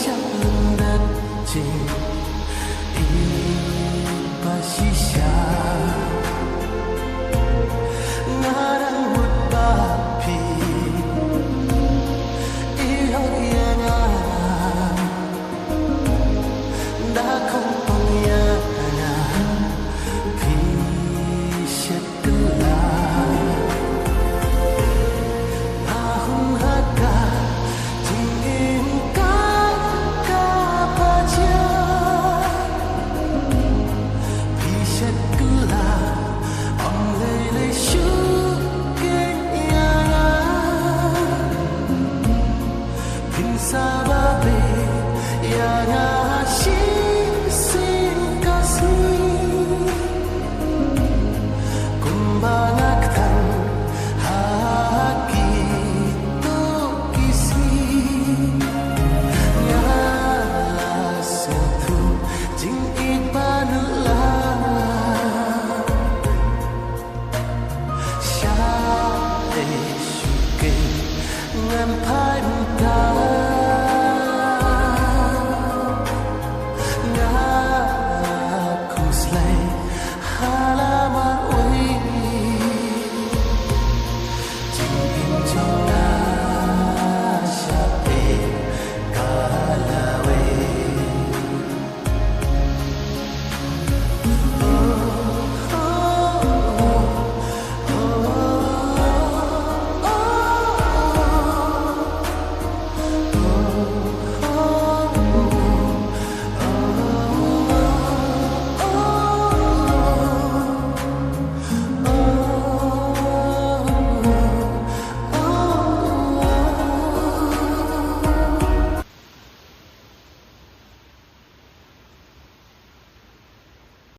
sắc lưng đất trên Indonesia ngarang mutbapi ihok yana đã không pangyana pisat kela ahung haka tingin ka kapaja pisat kela ang lele syukin yana pinsababe yana